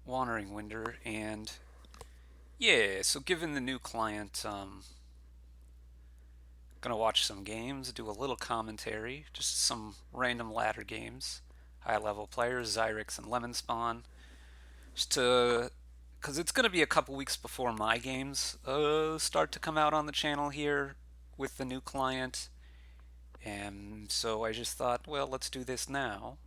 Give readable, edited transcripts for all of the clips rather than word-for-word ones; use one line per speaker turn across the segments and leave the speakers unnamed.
Wandering Winder, and yeah, so given the new client, gonna watch some games, do a little commentary, just some random ladder games, high level players, Xyrix and Lemonspawn, just to, because it's gonna be a couple weeks before my games start to come out on the channel here with the new client, and so I just thought, well, let's do this now.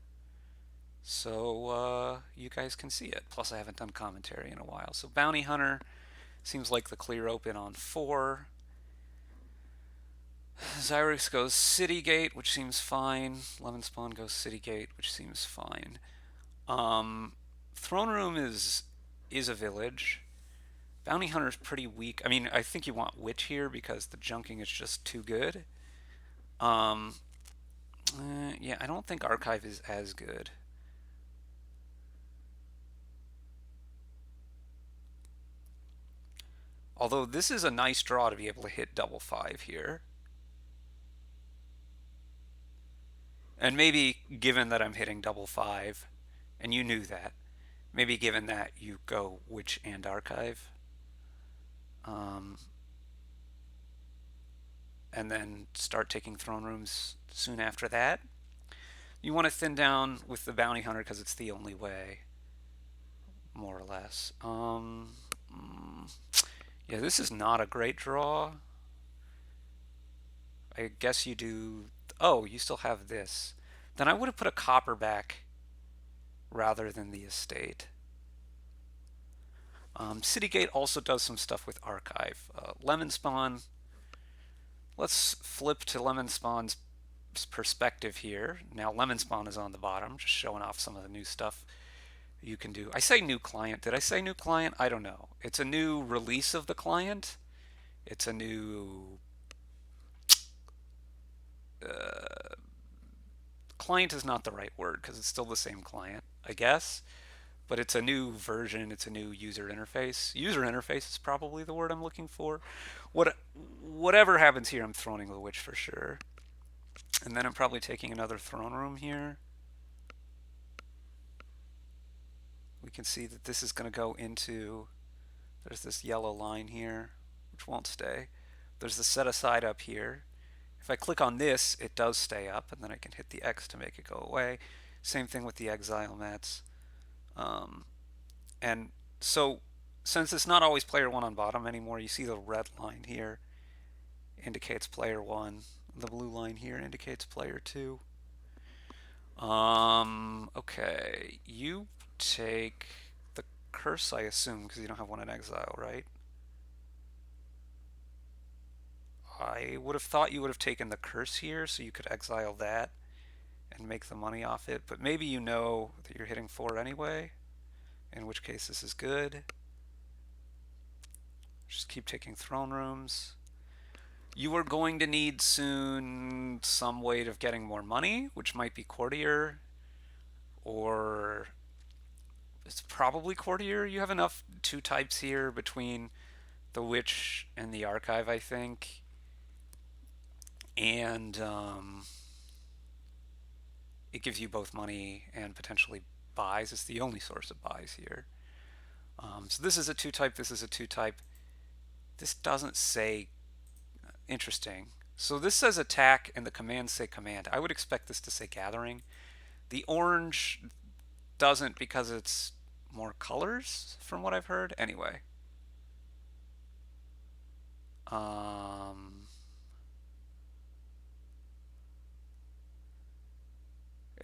So you guys can see it. Plus, I haven't done commentary in a while. So Bounty Hunter seems like the clear open on 4. Xyrix goes Citygate, which seems fine. Lemonspawn goes Citygate, which seems fine. Um, Throne Room is a village. Bounty Hunter's pretty weak. I mean, I think you want Witch here because the junking is just too good. Um, yeah, I don't think Archive is as good. Although this is a nice draw to be able to hit double 5 here. And maybe given that I'm hitting double 5, and you knew that, maybe given that you go Witch and Archive. Um, and then start taking throne rooms soon after that. You want to thin down with the Bounty Hunter because it's the only way, more or less. Yeah, this is not a great draw. I guess you do. Oh, you still have this. Then I would have put a copper back rather than the estate. Citygate also does some stuff with Archive. Lemonspawn. Let's flip to Lemonspawn's perspective here. Now Lemonspawn is on the bottom, just showing off some of the new stuff you can do. I say new client. Did I say new client? I don't know. It's a new release of the client. It's a new client is not the right word because it's still the same client, I guess. But it's a new version. It's a new user interface. User interface is probably the word I'm looking for. Whatever happens here, I'm throning the witch for sure. And then I'm probably taking another throne room here. We can see that this is going to go into, there's this yellow line here, which won't stay. There's the set aside up here. If I click on this, it does stay up, and then I can hit the X to make it go away. Same thing with the exile mats. And so, since it's not always player 1 on bottom anymore, you see the red line here indicates player 1. The blue line here indicates player 2. Okay, you take the curse, I assume, because you don't have one in exile, right? I would have thought you would have taken the curse here so you could exile that and make the money off it, but maybe you know that you're hitting 4 anyway, in which case this is good. Just keep taking throne rooms. You are going to need soon some way of getting more money, which might be courtier, or it's probably courtier. You have enough 2 types here between the witch and the archive, I think. And it gives you both money and potentially buys. It's the only source of buys here. So this is a 2 type, this is a 2 type. This doesn't say interesting. So this says attack and the commands say command. I would expect this to say gathering. The orange doesn't because it's more colors from what I've heard. Anyway.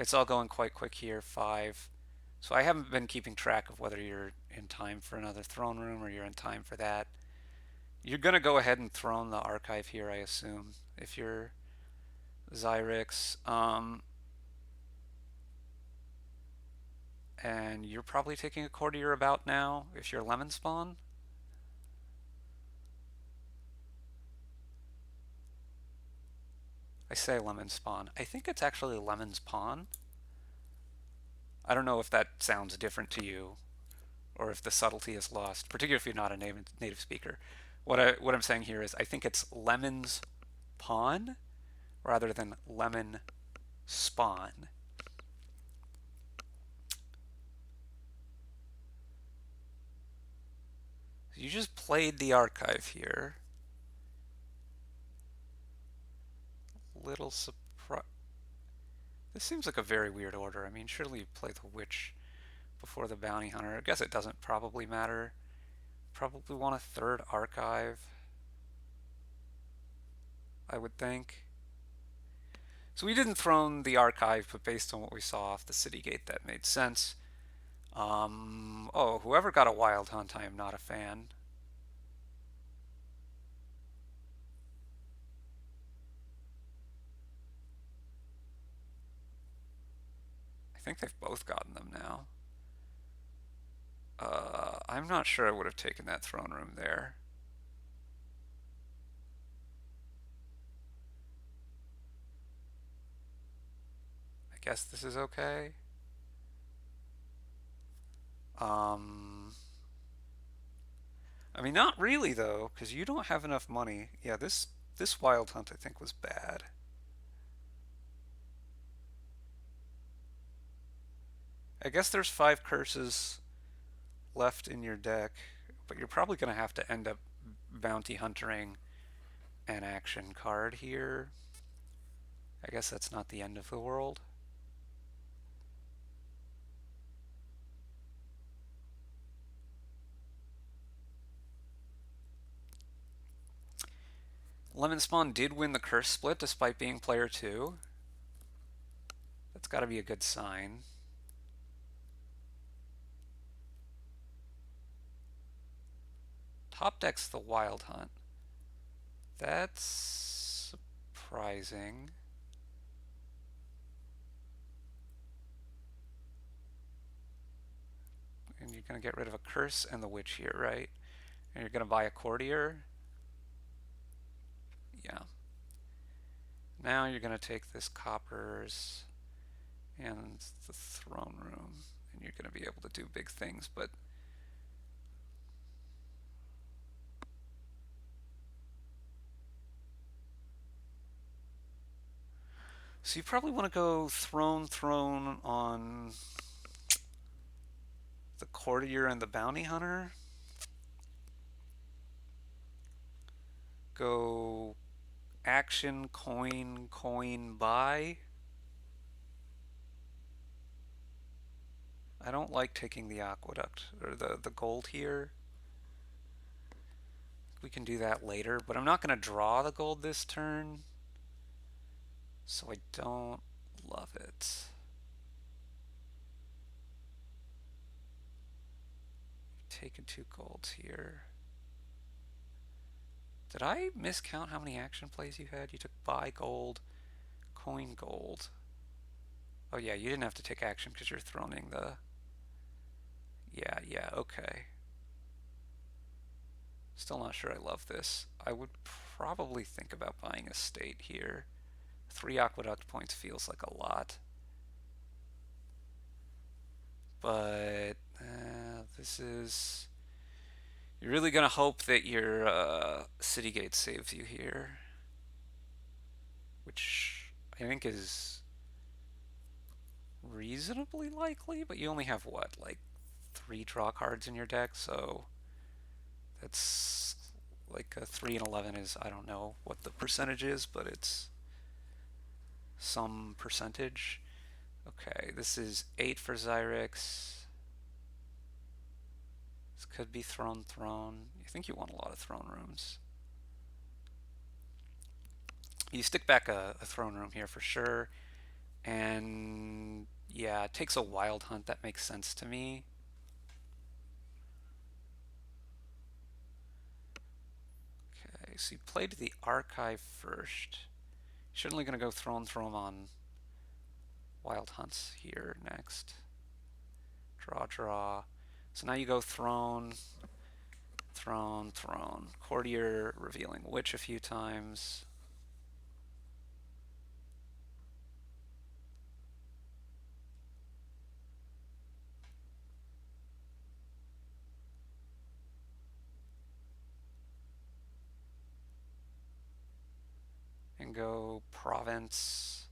It's all going quite quick here, 5. So I haven't been keeping track of whether you're in time for another throne room or you're in time for that. You're going to go ahead and throne the archive here, I assume, if you're Xyrix. And you're probably taking a courtier about now if you're Lemonspawn. I say Lemonspawn. I think it's actually Lemonspawn. I don't know if that sounds different to you or if the subtlety is lost, particularly if you're not a native speaker. What I'm saying here is I think it's Lemon's Pawn rather than Lemon Spawn. You just played the archive here. Little surprise. This seems like a very weird order. I mean, surely you play the witch before the bounty hunter. I guess it doesn't probably matter. Probably want a third archive, I would think. So we didn't throne the archive, but based on what we saw off the city gate, that made sense. Oh, whoever got a wild hunt, I am not a fan. I think they've both gotten them now. I'm not sure I would have taken that throne room there. I guess this is okay. Um, I mean, not really though, because you don't have enough money. Yeah, this wild hunt I think was bad. I guess there's 5 curses left in your deck, but you're probably going to have to end up bounty hunting an action card here. I guess that's not the end of the world. Lemonspawn did win the curse split despite being player 2. That's got to be a good sign. Top deck's the Wild Hunt. That's surprising. And you're going to get rid of a curse and the witch here, right? And you're going to buy a courtier. Yeah. Now you're going to take this coppers and the throne room, and you're going to be able to do big things, but so you probably want to go throne on the courtier and the bounty hunter. Go action, coin, buy. I don't like taking the aqueduct or the gold here. We can do that later, but I'm not going to draw the gold this turn, so I don't love it. Taking 2 golds here. Did I miscount how many action plays you had? You took buy gold, coin gold. Oh yeah, you didn't have to take action because you're throning the... Yeah, okay. Still not sure I love this. I would probably think about buying a state here. 3 aqueduct points feels like a lot. But this is... You're really going to hope that your city gate saves you here. Which I think is reasonably likely, but you only have what, like 3 draw cards in your deck, so that's like a 3 and 11 is, I don't know what the percentage is, but it's some percentage. Okay, this is 8 for xyrix. This could be throne. You think you want a lot of throne rooms. You stick back a throne room here for sure. And yeah, it takes a wild hunt. That makes sense to me. Okay, so you played the archive first. You're certainly going to go throne on wild hunts here next. Draw. So now you go throne. Courtier revealing witch a few times. And go province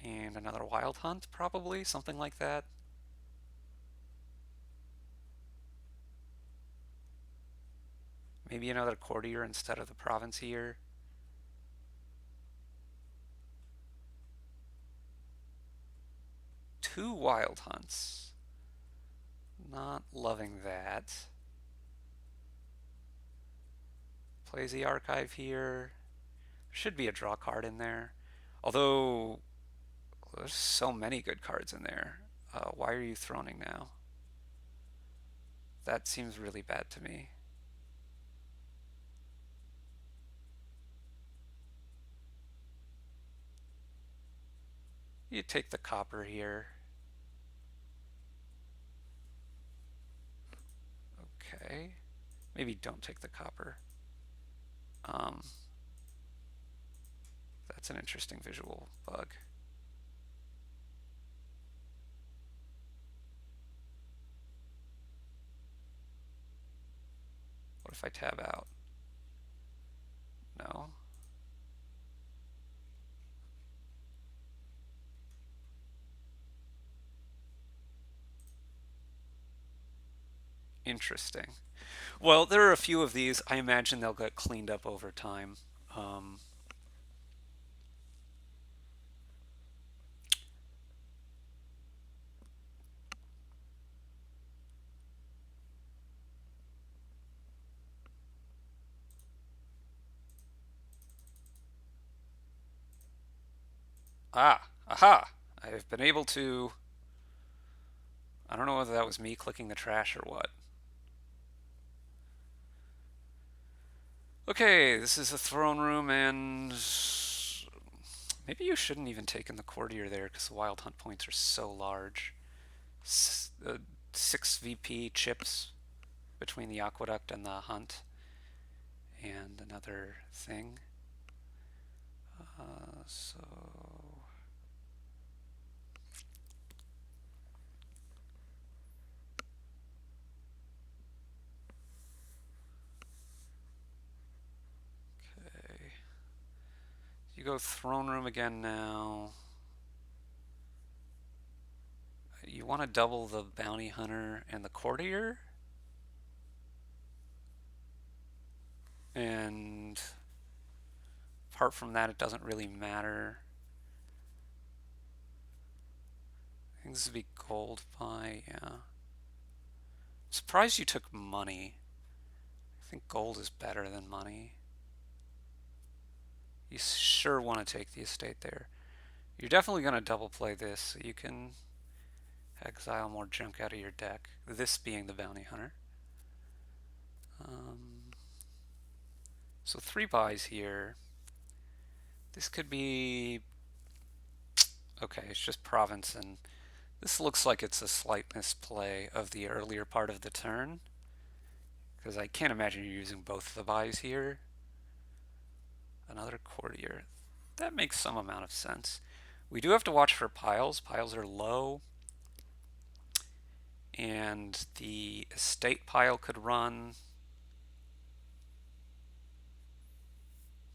and another wild hunt, probably, something like that. Maybe another courtier instead of the provincier. Two wild hunts. Not loving that. Plays the archive here. There should be a draw card in there. Although, there's so many good cards in there. Why are you throning now? That seems really bad to me. You take the copper here. Okay. Maybe don't take the copper. Um, that's an interesting visual bug. What if I tab out? No. Interesting. Well, there are a few of these. I imagine they'll get cleaned up over time. Um, aha! I've been able to. I don't know whether that was me clicking the trash or what. Okay, this is a throne room, and maybe you shouldn't even take in the courtier there because the wild hunt points are so large. 6 VP chips between the aqueduct and the hunt, and another thing. So okay, you go throne room again now. You want to double the bounty hunter and the courtier, and apart from that, it doesn't really matter. I think this would be gold buy, yeah. I'm surprised you took money. I think gold is better than money. You sure want to take the estate there. You're definitely going to double play this so you can exile more junk out of your deck. This being the bounty hunter. So 3 buys here. This could be... Okay, it's just province, and this looks like it's a slight misplay of the earlier part of the turn, because I can't imagine you're using both the buys here. Another courtier. That makes some amount of sense. We do have to watch for piles. Piles are low, and the estate pile could run.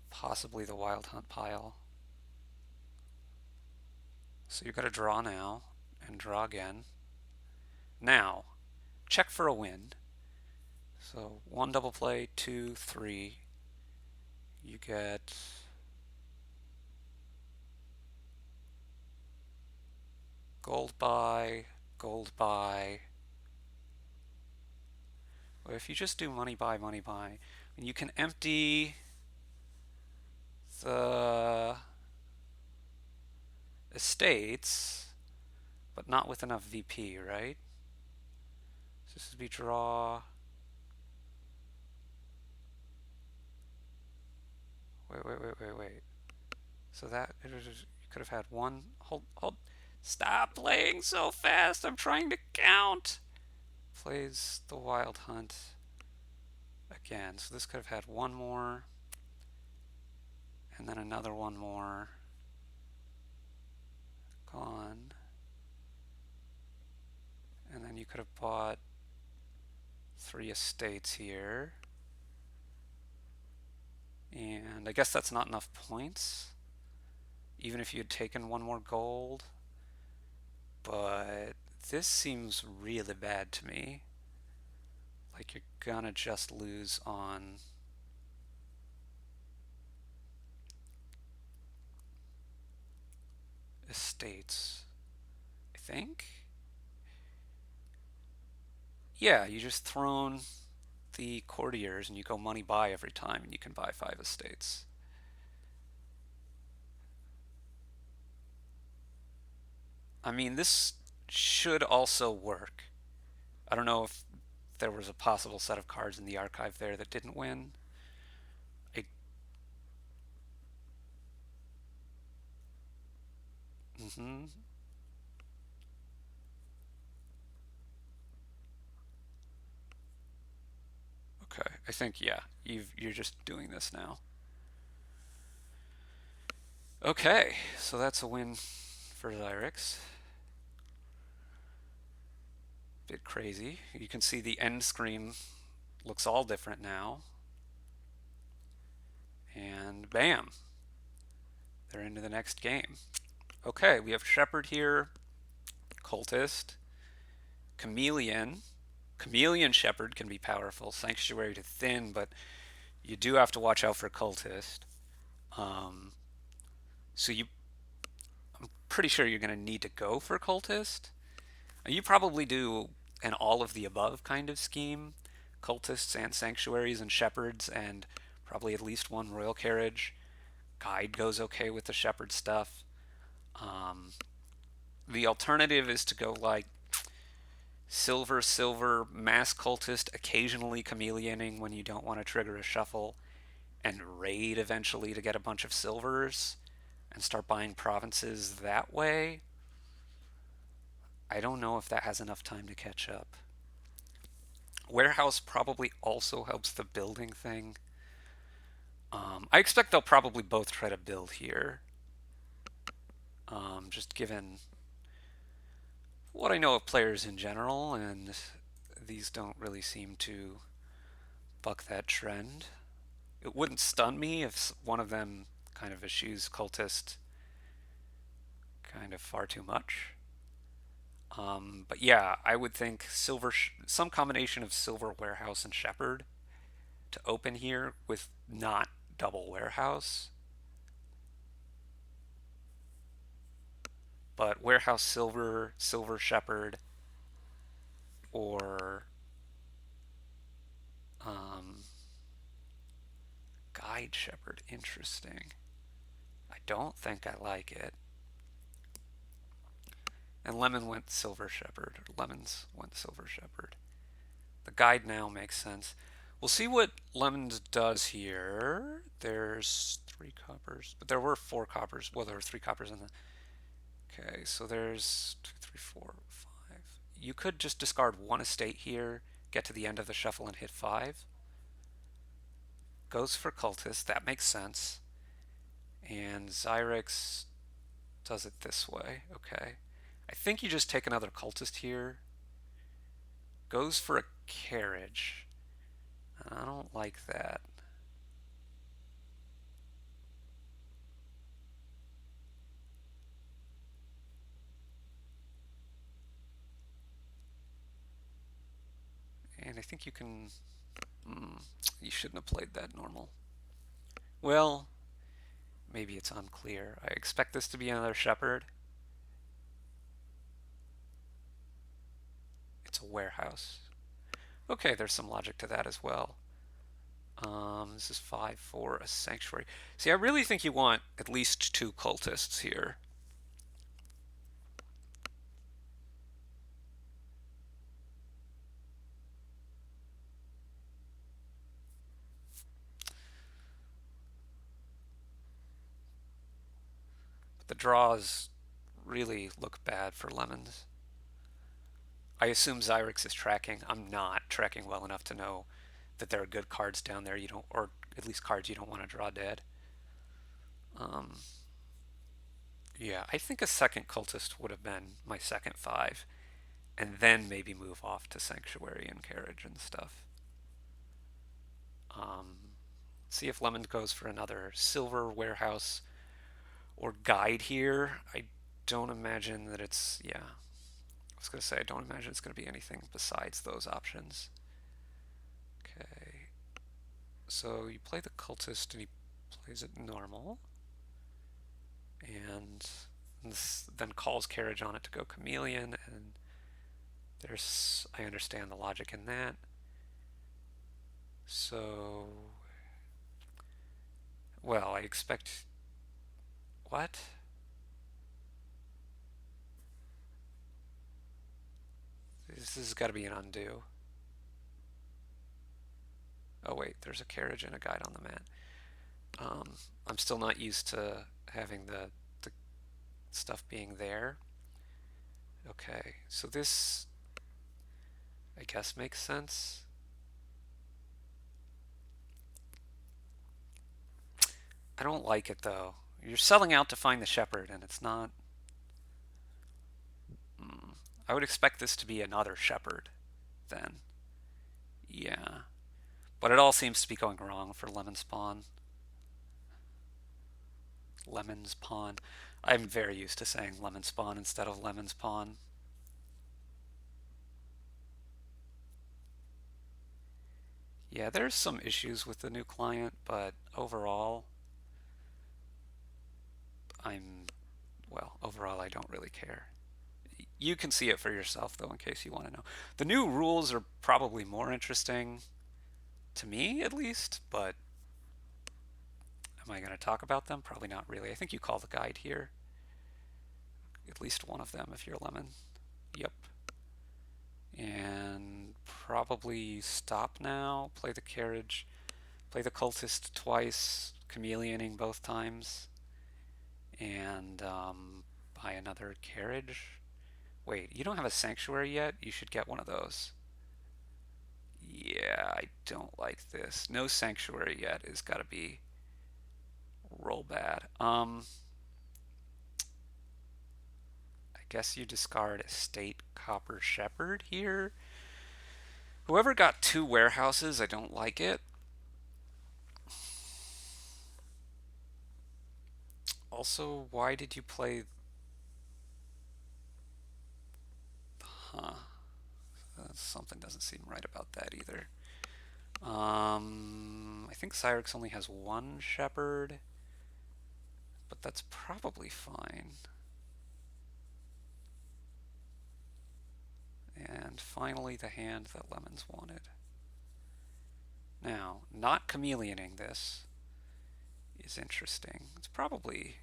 Possibly the wild hunt pile. So you've got to draw now and draw again. Now, check for a win. So 1 double play, 2, 3. You get gold buy, gold buy. Or if you just do money buy, you can empty the estates, but not with enough VP, right? So this would be draw. Wait. So that you could have had one. Hold. Stop playing so fast. I'm trying to count. Plays the wild hunt again. So this could have had one more, and then another one more. Gone. And then you could have bought 3 estates here. And I guess that's not enough points, even if you had taken one more gold. But this seems really bad to me. like you're gonna just lose on estates, I think. Yeah, you just thrown the courtiers and you go money buy every time and you can buy 5 estates. I mean, this should also work. I don't know if there was a possible set of cards in the archive there that didn't win. I, mm-hmm. Okay, I think, yeah, you're just doing this now. Okay, so that's a win for xyrix. Bit crazy. You can see the end screen looks all different now. And bam, they're into the next game. Okay, we have Shepherd here, Cultist, Chameleon. Chameleon Shepherd can be powerful, Sanctuary to thin, but you do have to watch out for Cultist. Um, so I'm pretty sure you're going to need to go for Cultist. You probably do an all of the above kind of scheme, Cultists and Sanctuaries and Shepherds, and probably at least one Royal Carriage. Guide goes okay with the Shepherd stuff. Um, the alternative is to go like silver, silver, mass cultist, occasionally chameleoning when you don't want to trigger a shuffle, and raid eventually to get a bunch of silvers and start buying provinces that way. I don't know if that has enough time to catch up. Warehouse probably also helps the building thing. I expect they'll probably both try to build here. Just given what I know of players in general, and these don't really seem to buck that trend. It wouldn't stun me if one of them kind of eschews cultist kind of far too much. But yeah, I would think silver, some combination of silver warehouse and shepherd to open here with not double warehouse, but warehouse silver, silver shepherd, or um, guide shepherd. Interesting. I don't think I like it. And lemon went silver shepherd, or lemons went silver shepherd. The guide now makes sense. We'll see what lemons does here. There's 3 coppers, but there were 4 coppers. Well, there were 3 coppers in the. Okay, so there's 2, 3, 4, 5. You could just discard 1 estate here, get to the end of the shuffle and hit 5. Goes for cultist. That makes sense. And xyrix does it this way. Okay. I think you just take another cultist here. Goes for a carriage. I don't like that. And I think you can. You shouldn't have played that normal. Well, maybe it's unclear. I expect this to be another shepherd. It's a warehouse. Okay, there's some logic to that as well. This is 5 for a sanctuary. See, I really think you want at least 2 cultists here. But the draws really look bad for lemons. I assume xyrix is tracking. I'm not tracking well enough to know that there are good cards down there you don't, or at least cards you don't want to draw dead. Um, yeah, I think a second cultist would have been my second 5, and then maybe move off to sanctuary and carriage and stuff. See if lemon goes for another silver warehouse or guide here. I don't imagine that I was going to say, I don't imagine it's going to be anything besides those options. So you play the cultist and he plays it normal, and then calls carriage on it to go chameleon, and I understand the logic in that. So, well, I expect what? This has got to be an undo. Oh wait, there's a carriage and a guide on the mat. Um, I'm still not used to having the stuff being there. Okay, so this I guess makes sense. I don't like it though. You're selling out to find the shepherd, and it's not. I would expect this to be another shepherd then. Yeah. But it all seems to be going wrong for Lemonspawn. Lemonspawn. I'm very used to saying Lemonspawn instead of Lemonspawn. Yeah, there's some issues with the new client, but overall, I'm, well, overall, I don't really care. You can see it for yourself, though, in case you want to know. The new rules are probably more interesting, to me at least, but am I going to talk about them? Probably not really. I think you call the guide here. At least one of them if you're Lemon. Yep. And probably stop now, play the carriage, play the cultist twice, chameleoning both times, and buy another carriage. Wait, you don't have a sanctuary yet? You should get one of those. Yeah, I don't like this. No sanctuary yet has got to be real bad. I guess you discard Estate Copper Shepherd here. Whoever got two warehouses, I don't like it. Also, why did you play? Huh. Something doesn't seem right about that either. I think xyrix only has one shepherd, but that's probably fine. And finally, the hand that Lemons wanted. Now, not chameleoning this is interesting. It's probably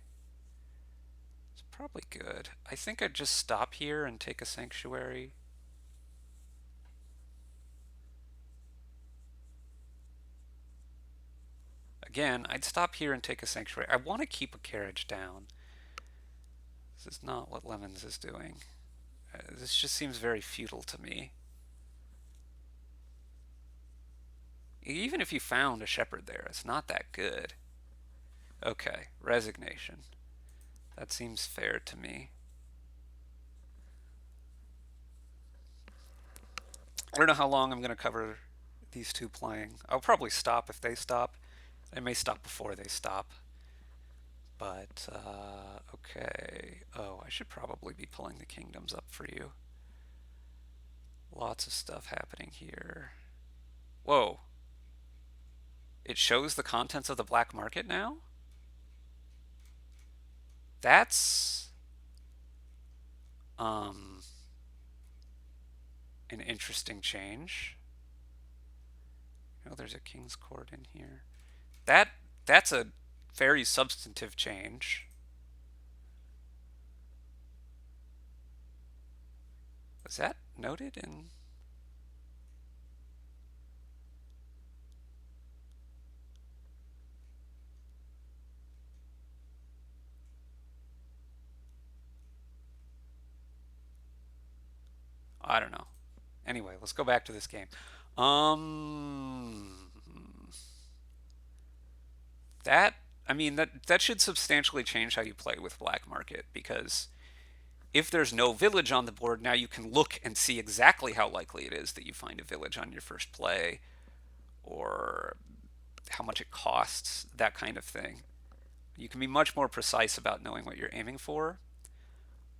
good. I think I'd just stop here and take a sanctuary. Again, I'd stop here and take a sanctuary. I want to keep a carriage down. This is not what Lemons is doing. This just seems very futile to me. Even if you found a shepherd there, it's not that good. Okay, resignation. That seems fair to me. I don't know how long I'm going to cover these two playing. I'll probably stop if they stop. I may stop before they stop. But, okay. Oh, I should probably be pulling the kingdoms up for you. Lots of stuff happening here. Whoa. It shows the contents of the black market now? That's um an interesting change. Oh, there's a king's court in here. That's a very substantive change. Was that noted in? I don't know. Anyway, let's go back to this game. Um, that I mean that should substantially change how you play with black market because if there's no village on the board, now you can look and see exactly how likely it is that you find a village on your first play or how much it costs, that kind of thing. You can be much more precise about knowing what you're aiming for.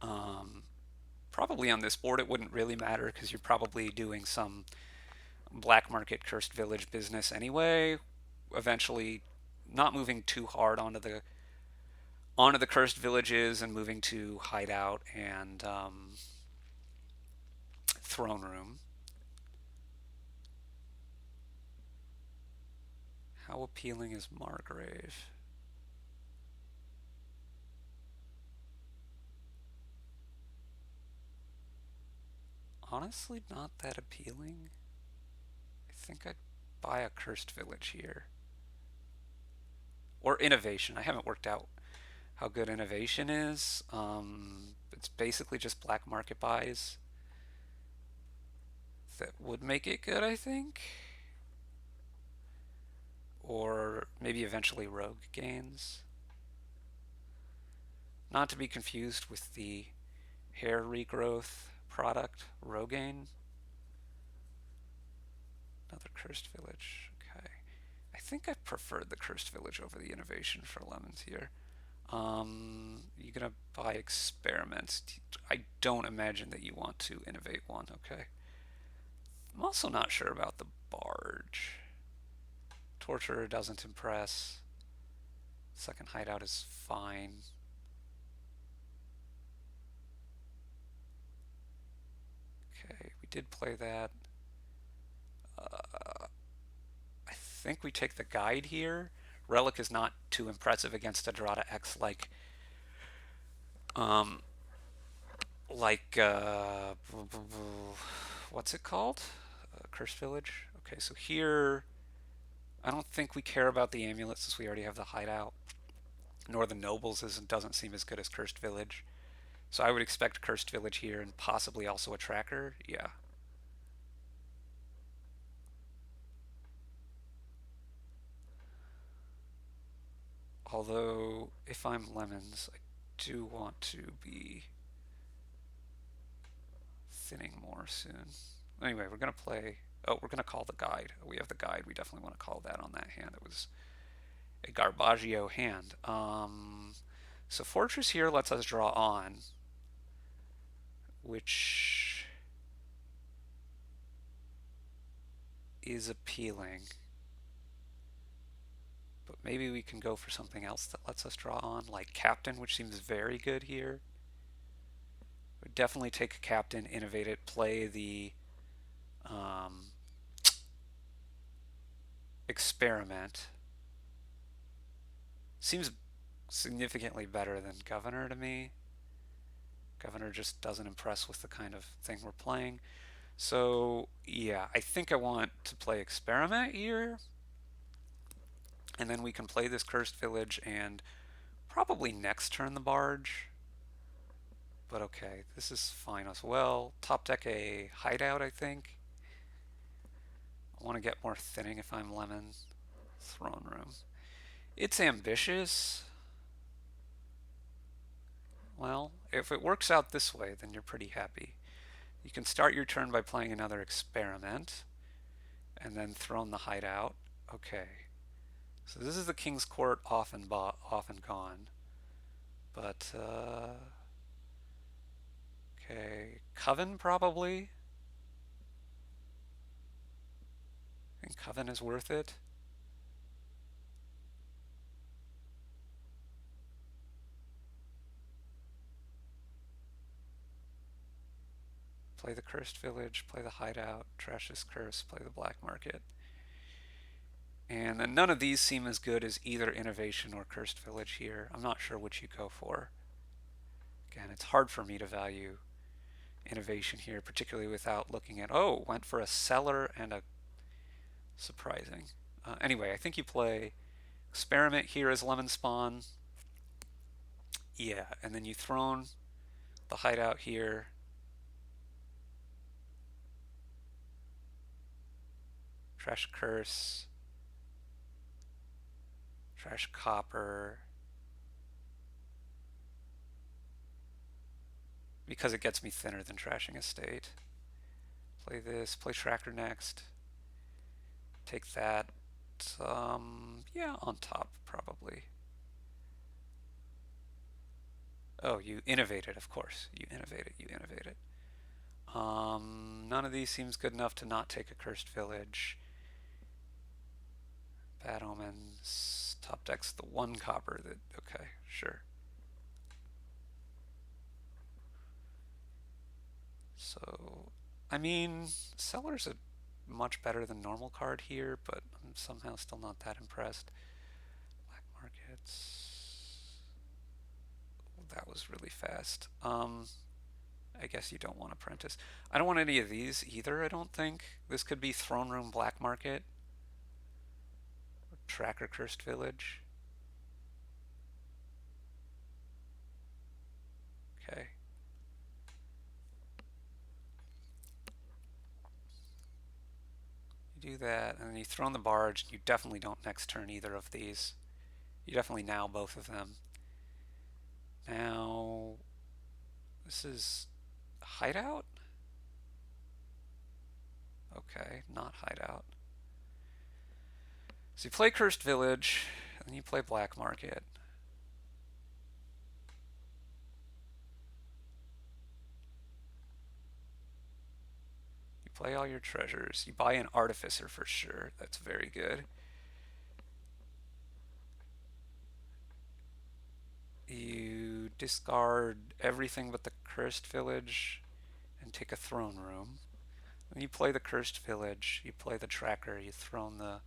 Um, Probably on this board it wouldn't really matter because you're probably doing some black market cursed village business anyway. eventually not moving too hard onto the cursed villages and moving to hideout and throne room. How appealing is Margrave? Honestly, not that appealing. I think I'd buy a cursed village here. Or innovation. I haven't worked out how good innovation is. It's basically just black market buys that would make it good, I think. Or maybe eventually rogue gains. Not to be confused with the hair regrowth product, Rogaine. Another cursed village. Okay. I think I preferred the cursed village over the innovation for lemons here. You're gonna buy experiments. I don't imagine that you want to innovate one, okay? I'm also not sure about the barge. Torturer doesn't impress. Second hideout is fine. Okay, we did play that. I think we take the guide here. Relic is not too impressive against a Dorada X um, like what's it called? Cursed Village. Okay, so here I don't think we care about the amulet since we already have the hideout. Nor the nobles doesn't seem as good as Cursed Village. So I would expect Cursed Village here and possibly also a tracker. Yeah. Although, if I'm lemons, I do want to be thinning more soon. Anyway, we're going to play. Oh, we're going to call the guide. We have the guide. We definitely want to call that on that hand. It was a Garbaggio hand. So Fortress here lets us draw on, which is appealing. But maybe we can go for something else that lets us draw on, like Captain, which seems very good here. Would definitely take a Captain, innovate it, play the experiment. Seems significantly better than Governor to me. Governor just doesn't impress with the kind of thing we're playing. So, yeah, I think I want to play Experiment here. And then we can play this Cursed Village and probably next turn the Barge. But okay, this is fine as well. Top deck a Hideout, I think. I want to get more thinning if I'm Lemon. Throne Room. It's ambitious. Well, if it works out this way, then you're pretty happy. You can start your turn by playing another Experiment and then throne the Hideout. Okay. So this is the King's Court off and gone. But, okay. Coven, probably. I think Coven is worth it. Play the Cursed Village, play the Hideout, trash this curse, play the Black Market. And then none of these seem as good as either Innovation or Cursed Village here. I'm not sure which you go for. Again, it's hard for me to value Innovation here, particularly without looking at, oh, went for a Cellar and a surprising. Anyway, I think you play Experiment here as Lemonspawn. Yeah, and then you throne the Hideout here. Trash Curse. Trash Copper. Because it gets me thinner than trashing Estate. Play this, play Tracker next. Take that. Yeah, on top, probably. Oh, you innovated, of course. You innovated. None of these seems good enough to not take a Cursed Village. Bad Omens. Top deck's the one copper that, okay, sure. So, I mean, Seller's a much better than normal card here, but I'm somehow still not that impressed. Black markets. That was really fast. I guess you don't want Apprentice. I don't want any of these either, I don't think. This could be Throne Room Black Market. Or Tracker Cursed Village. Okay. You do that, and then you throw in the barge. You definitely don't next turn either of these. You definitely now both of them. Now, this is Hideout? Okay, not Hideout. So you play Cursed Village, and then you play Black Market. You play all your treasures. You buy an Artificer for sure. That's very good. You discard everything but the Cursed Village and take a Throne Room. Then you play the Cursed Village, you play the Tracker, you throw in the...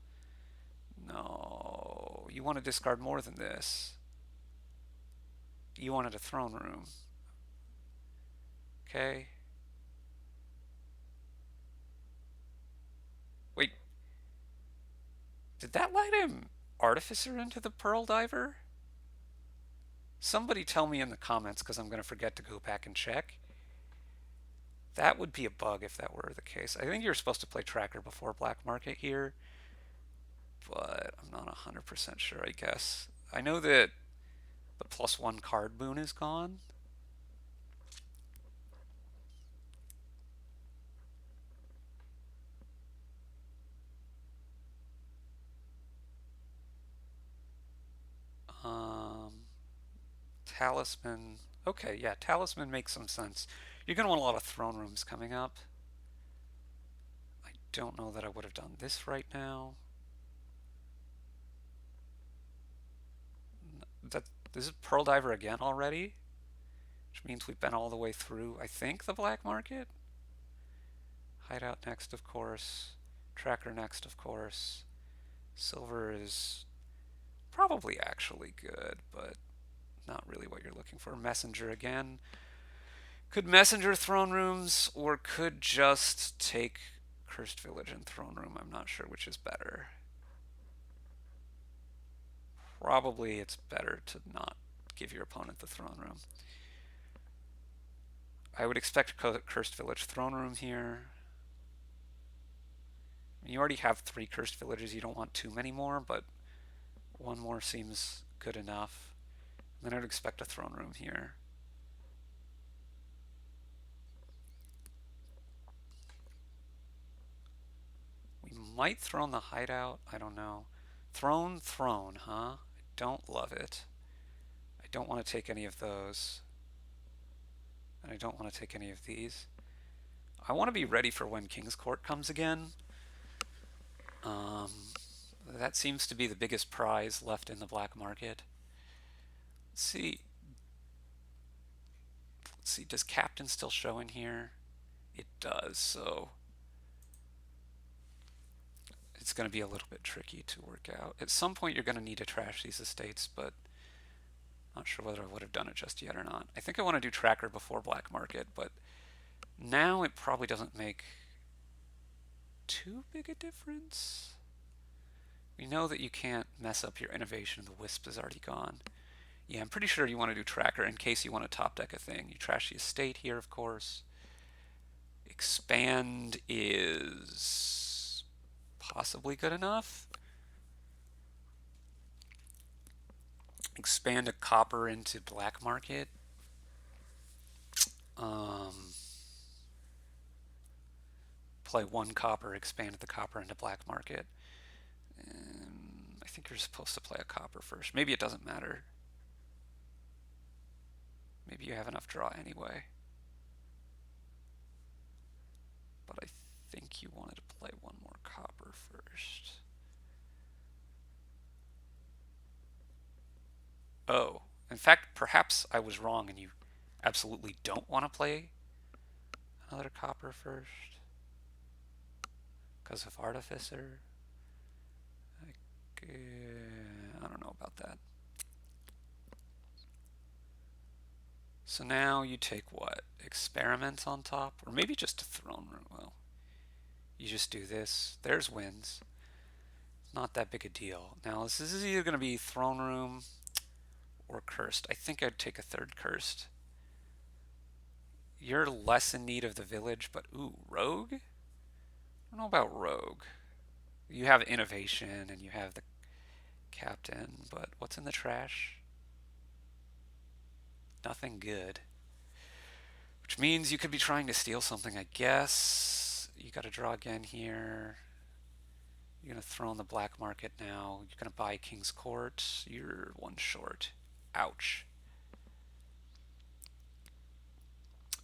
No, you want to discard more than this. You wanted a Throne Room. Okay. Wait, did that let him Artificer into the Pearl Diver? Somebody tell me in the comments, because I'm going to forget to go back and check. That would be a bug if that were the case. I think you're supposed to play Tracker before Black Market here, but I'm not 100% sure, I guess. I know that the +1 card boon is gone. Talisman. Okay, yeah, Talisman makes some sense. You're going to want a lot of Throne Rooms coming up. I don't know that I would have done this right now. This is Pearl Diver again already, which means we've been all the way through, I think, the Black Market. Hideout next, of course. Tracker next, of course. Silver is probably actually good, but not really what you're looking for. Messenger again. Could Messenger Throne Rooms, or could just take Cursed Village and Throne Room. I'm not sure which is better. Probably it's better to not give your opponent the Throne Room. I would expect Cursed Village Throne Room here. You already have 3 Cursed Villages. You don't want too many more, but one more seems good enough. Then I would expect a Throne Room here. We might throw in the Hideout. I don't know. Throne, huh? I don't love it. I don't want to take any of those. And I don't want to take any of these. I want to be ready for when King's Court comes again. That seems to be the biggest prize left in the black market. Let's see. Does Captain still show in here? It does, so it's going to be a little bit tricky to work out. At some point you're going to need to trash these estates, but not sure whether I would have done it just yet or not. I think I want to do Tracker before black market, but now it probably doesn't make too big a difference. We know that you can't mess up your innovation. The wisp is already gone. Yeah, I'm pretty sure you want to do Tracker in case you want to top deck a thing. You trash the estate here, of course. Expand is possibly good enough. Expand a copper into black market. Play 1 copper, expand the copper into black market. I think you're supposed to play a copper first. Maybe it doesn't matter. Maybe you have enough draw anyway. But I think you wanted to play 1 more copper first. Oh, in fact, perhaps I was wrong and you absolutely don't want to play another copper first because of Artificer. I don't know about that. So now you take what? Experiments on top? Or maybe just a throne room. Well, you just do this. There's wins. Not that big a deal. Now, this is either going to be throne room or cursed. I think I'd take a third cursed. You're less in need of the village, but ooh, rogue? I don't know about rogue. You have innovation and you have the captain, but what's in the trash? Nothing good. Which means you could be trying to steal something, I guess. You got to draw again here. You're going to throw in the black market now. You're going to buy King's Court. You're one short. Ouch.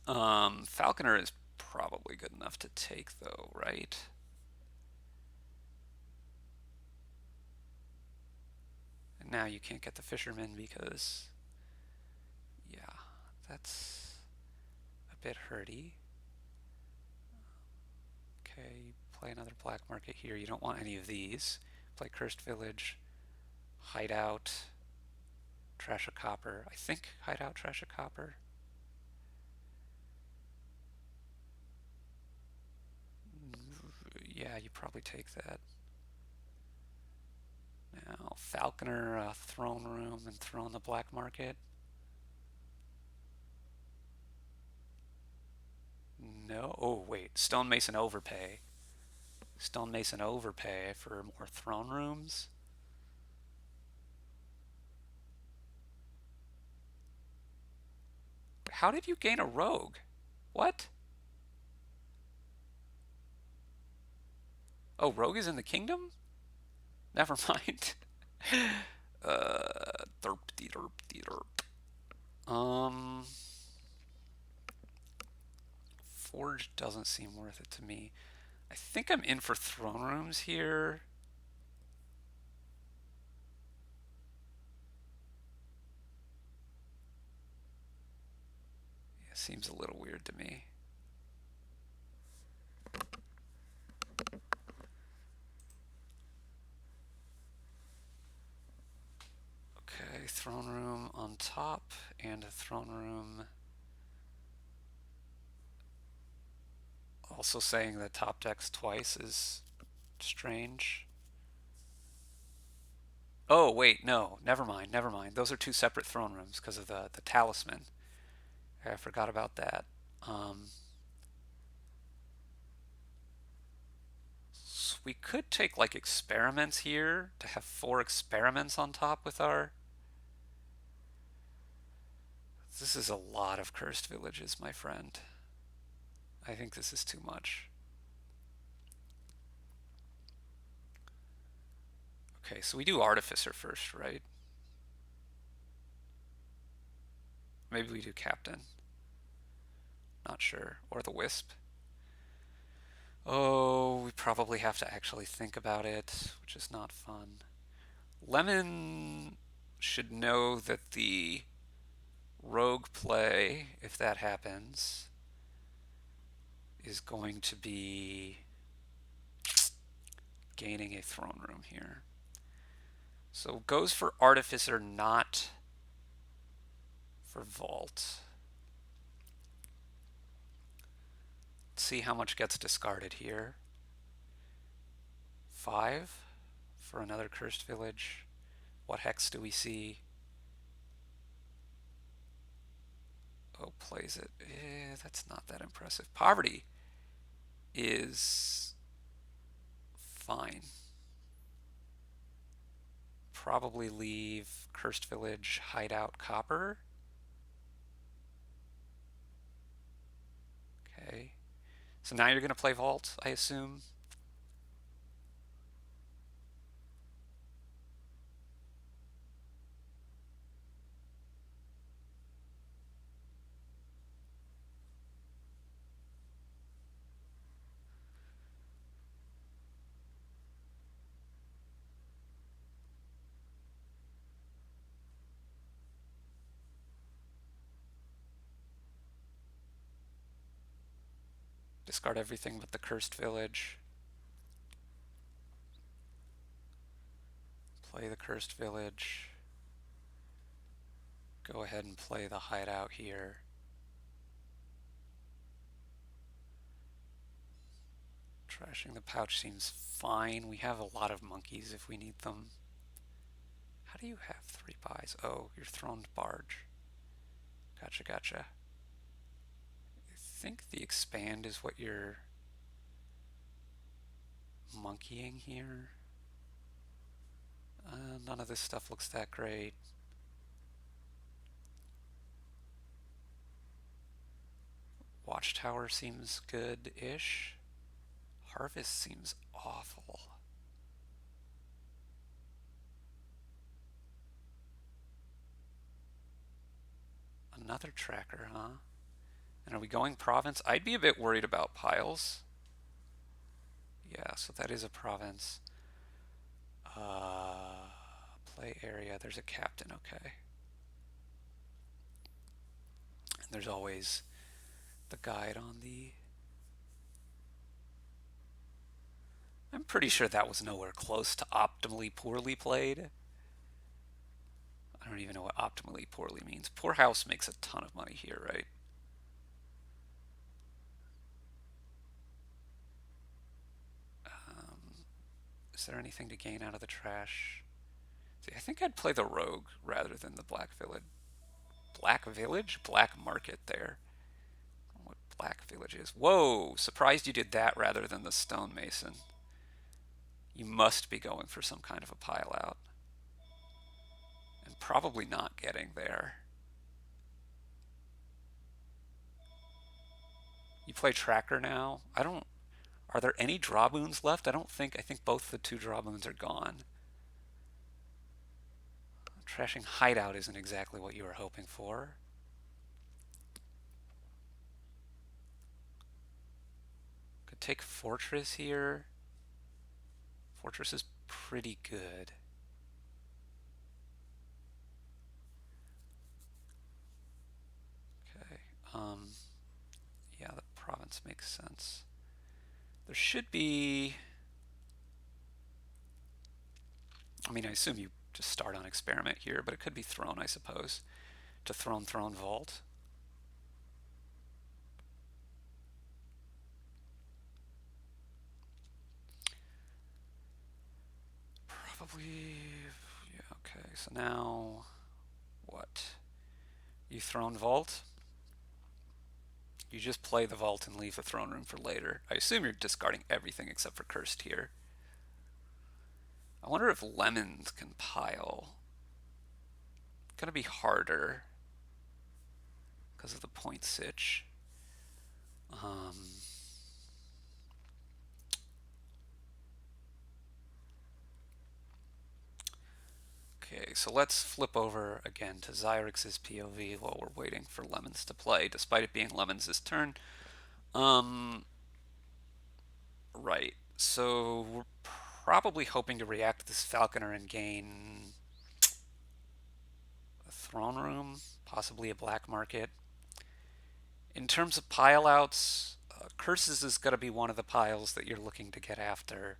Falconer is probably good enough to take, though, right? And now you can't get the Fisherman because, yeah, that's a bit hurty. Okay, play another black market here. You don't want any of these. Play Cursed Village, Hideout, Trash a Copper. I think Hideout, Trash a Copper. Yeah, you probably take that. Now, Falconer, Throne Room, and throw in the black market. No. Oh, wait. Stonemason overpay. Stonemason overpay for more throne rooms. How did you gain a rogue? What? Oh, rogue is in the kingdom? Never mind. Derp de derp de derp. Forge doesn't seem worth it to me. I think I'm in for throne rooms here. It seems a little weird to me. Okay, throne room on top and a throne room. Also saying that top decks twice is strange. Oh, wait, no, never mind, never mind. Those are two separate throne rooms because of the talisman. I forgot about that. So we could take like experiments here to have 4 experiments on top with our. This is a lot of cursed villages, my friend. I think this is too much. Okay, so we do Artificer first, right? Maybe we do Captain. Not sure. Or the Wisp. Oh, we probably have to actually think about it, which is not fun. Lemon should know that the rogue play, if that happens, is going to be gaining a throne room here. So goes for Artificer, not for Vault. Let's see how much gets discarded here. 5 for another Cursed Village. What hex do we see? Oh, plays it. That's not that impressive. Poverty is fine. Probably leave Cursed Village, Hideout, Copper. Okay. So now you're going to play Vault, I assume. Discard everything but the Cursed Village. Play the Cursed Village. Go ahead and play the Hideout here. Trashing the pouch seems fine. We have a lot of monkeys if we need them. How do you have 3 buys? Oh, you're thrown barge. Gotcha, gotcha. I think the expand is what you're monkeying here. None of this stuff looks that great. Watchtower seems good-ish. Harvest seems awful. Another tracker, huh? And are we going province? I'd be a bit worried about piles. Yeah, so that is a province. Play area, there's a captain, okay. And there's always the guide on the... I'm pretty sure that was nowhere close to optimally poorly played. I don't even know what optimally poorly means. Poor house makes a ton of money here, right? Is there anything to gain out of the trash? See, I think I'd play the rogue rather than the black village. Black village? Black market there. I don't know what black village is. Whoa! Surprised you did that rather than the stonemason. You must be going for some kind of a pile out. And probably not getting there. You play tracker now? I don't... Are there any draw boons left? I think both the 2 draw boons are gone. Trashing hideout isn't exactly what you were hoping for. Could take fortress here. Fortress is pretty good. Okay. Yeah, the province makes sense. There should be... I mean, I assume you just start on experiment here, but it could be throne, I suppose. To throne vault. Probably... Yeah, okay. So now... What? You throne vault? You just play the vault and leave the throne room for later. I assume you're discarding everything except for cursed here. I wonder if lemons can pile. Gonna be harder because of the point sitch. Okay, so let's flip over again to Xyrix's POV while we're waiting for lemons to play, despite it being lemons' turn. Right, so we're probably hoping to react to this falconer and gain a throne room, possibly a black market. In terms of pile outs, curses is going to be one of the piles that you're looking to get after.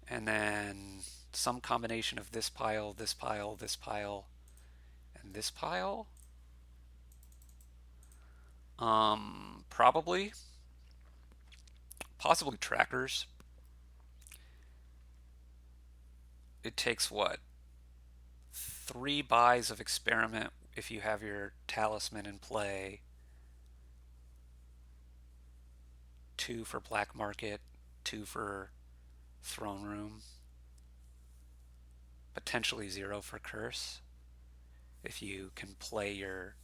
And then some combination of this pile, this pile, this pile, and this pile. Probably. Possibly trackers. It takes what? 3 buys of experiment if you have your talisman in play. 2 for black market, 2 for throne room. Potentially 0 for curse. If you can play your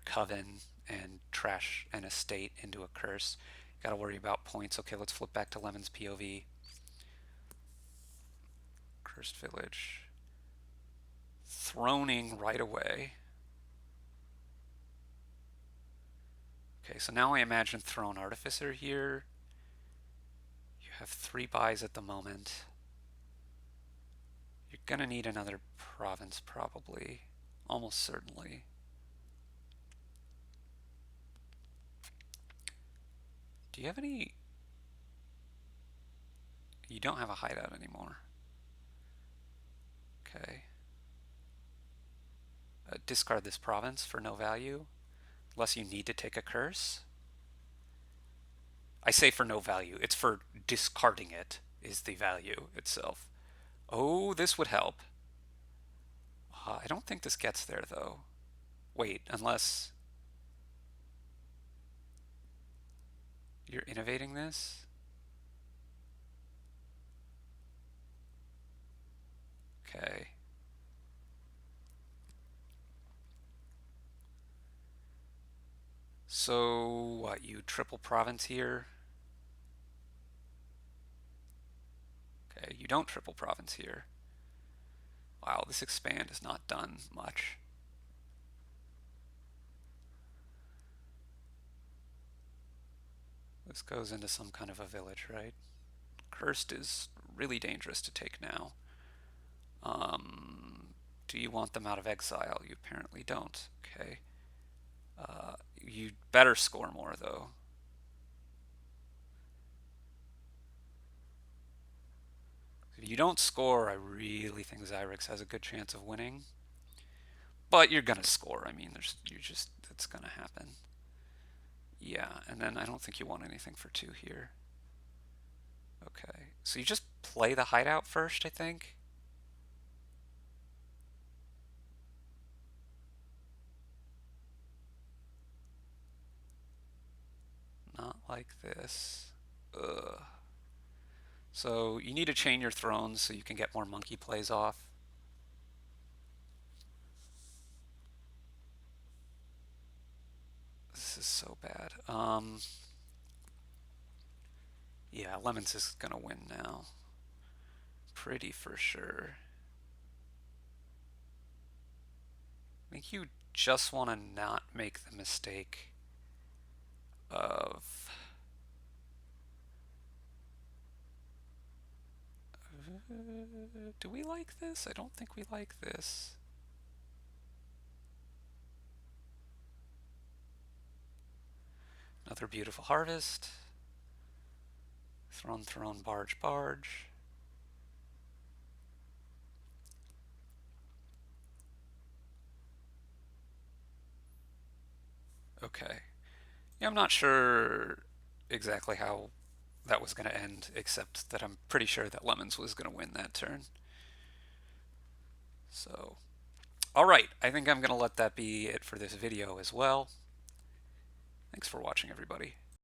coven and trash an estate into a curse. Got to worry about points. Okay, let's flip back to Lemon's POV. Cursed Village. Throning right away. Okay, so now I imagine Throne Artificer here. You have 3 buys at the moment. You're gonna need another province probably. Almost certainly. Do you have any... You don't have a hideout anymore. Okay. Discard this province for no value, unless you need to take a curse. I say for no value. It's for discarding it is the value itself. Oh, this would help. I don't think this gets there, though. Wait, unless you're innovating this? Okay. So, what, you triple province here? Okay, you don't triple province here. Wow, this expand has not done much. This goes into some kind of a village, right? Cursed is really dangerous to take now. Do you want them out of exile? You apparently don't. Okay. You better score more, though. If you don't score, I really think xyrix has a good chance of winning. But you're gonna score. I mean, it's gonna happen. Yeah, and then I don't think you want anything for 2 here. Okay, so you just play the hideout first, I think. Not like this. Ugh. So you need to chain your thrones so you can get more monkey plays off. This is so bad. Yeah, Lemons is gonna win now. Pretty for sure. I think you just want to not make the mistake of... Do we like this? I don't think we like this. Another beautiful harvest. Throne, throne, barge, barge. Okay. Yeah, I'm not sure exactly how that was going to end, except that I'm pretty sure that Lemons was going to win that turn. So, all right. I think I'm going to let that be it for this video as well. Thanks for watching, everybody.